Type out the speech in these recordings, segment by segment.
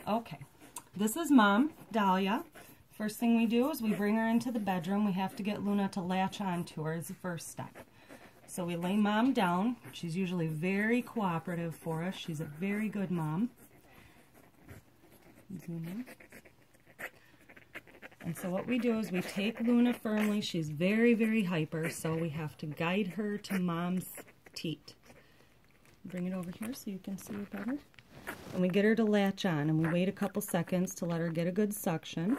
Okay, this is Mom, Dahlia. First thing we do is we bring her into the bedroom. We have to get Luna to latch on to her as the first step. So we lay Mom down. She's usually very cooperative for us. She's a very good mom. Zoom in. And so what we do is we take Luna firmly. She's very, very hyper, so we have to guide her to Mom's teat. Bring it over here so you can see it better. And we get her to latch on, and we wait a couple seconds to let her get a good suction.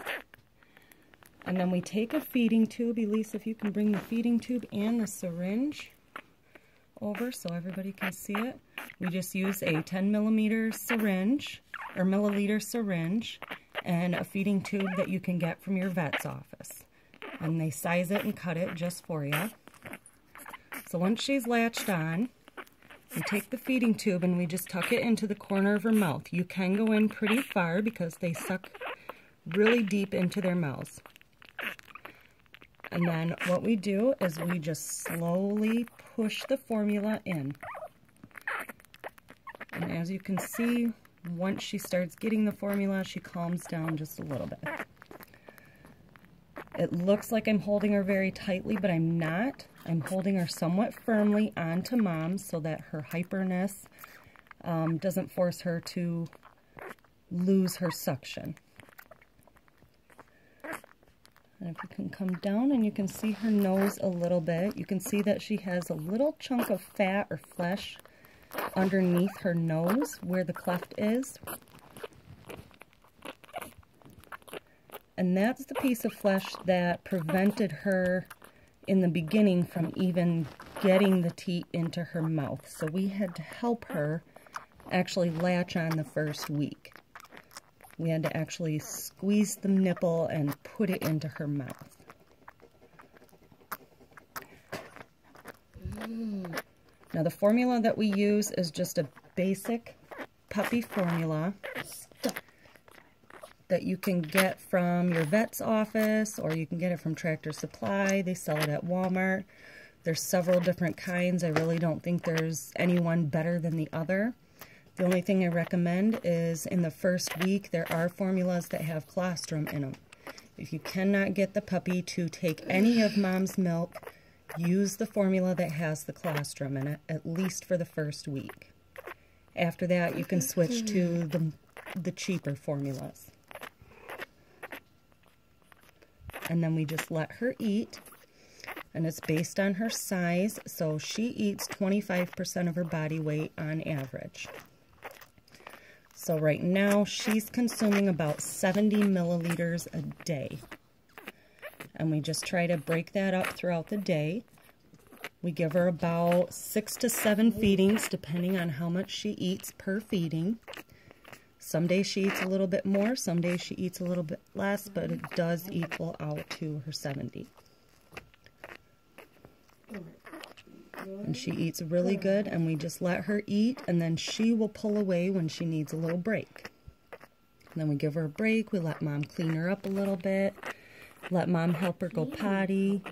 And then we take a feeding tube. Elise, if you can bring the feeding tube and the syringe over so everybody can see it. We just use a 10 millimeter syringe, or milliliter syringe, and a feeding tube that you can get from your vet's office. And they size it and cut it just for you. So once she's latched on, we take the feeding tube and we just tuck it into the corner of her mouth. You can go in pretty far because they suck really deep into their mouths. And then what we do is we just slowly push the formula in. And as you can see, once she starts getting the formula, she calms down just a little bit. It looks like I'm holding her very tightly, but I'm not. I'm holding her somewhat firmly onto Mom so that her hyperness doesn't force her to lose her suction. And if you can come down and you can see her nose a little bit, you can see that she has a little chunk of fat or flesh underneath her nose where the cleft is. And that's the piece of flesh that prevented her in the beginning from even getting the teat into her mouth. So we had to help her actually latch on the first week. We had to actually squeeze the nipple and put it into her mouth. Now the formula that we use is just a basic puppy formula that you can get from your vet's office, or you can get it from Tractor Supply. They sell it at Walmart. There's several different kinds. I really don't think there's any one better than the other. The only thing I recommend is in the first week, there are formulas that have colostrum in them. If you cannot get the puppy to take any of Mom's milk, use the formula that has the colostrum in it, at least for the first week. After that, you can switch to the cheaper formulas. And then we just let her eat, and it's based on her size, so she eats 25% of her body weight on average. So right now, she's consuming about 70 milliliters a day. And we just try to break that up throughout the day. We give her about 6 to 7 feedings, depending on how much she eats per feeding. Some days she eats a little bit more, some days she eats a little bit less, but it does equal out to her 70. And she eats really good, and we just let her eat, and then she will pull away when she needs a little break. And then we give her a break, we let Mom clean her up a little bit, let Mom help her go potty,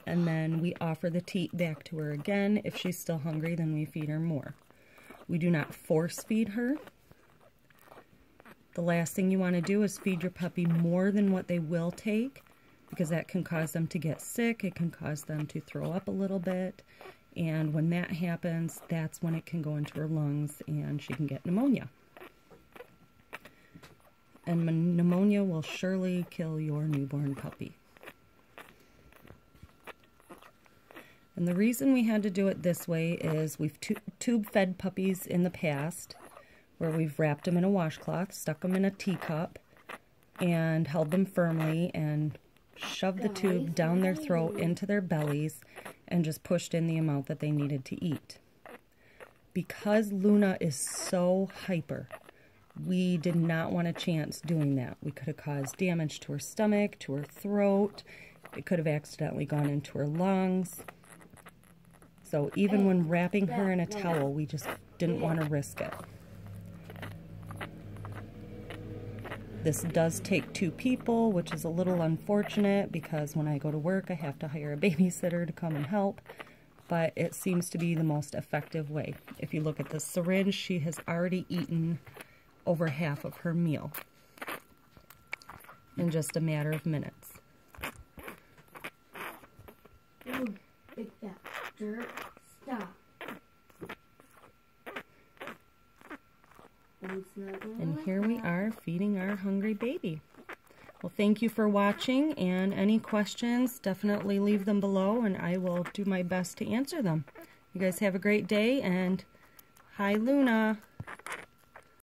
and then we offer the teat back to her again. If she's still hungry, then we feed her more. We do not force feed her. The last thing you want to do is feed your puppy more than what they will take, because that can cause them to get sick. It can cause them to throw up a little bit. And when that happens, that's when it can go into her lungs and she can get pneumonia. And pneumonia will surely kill your newborn puppy. And the reason we had to do it this way is we've tube-fed puppies in the past, where we've wrapped them in a washcloth, stuck them in a teacup, and held them firmly and shoved the tube down their throat into their bellies and just pushed in the amount that they needed to eat. Because Luna is so hyper, we did not want a chance doing that. We could have caused damage to her stomach, to her throat. It could have accidentally gone into her lungs. So even when wrapping her in a towel, we just didn't want to risk it. This does take 2 people, which is a little unfortunate because when I go to work, I have to hire a babysitter to come and help. But it seems to be the most effective way. If you look at the syringe, she has already eaten over half of her meal in just a matter of minutes. Ooh, big fat dirt. Stop. And here we are feeding our hungry baby. Well, thank you for watching, and any questions, definitely leave them below, and I will do my best to answer them. You guys have a great day, and hi, Luna.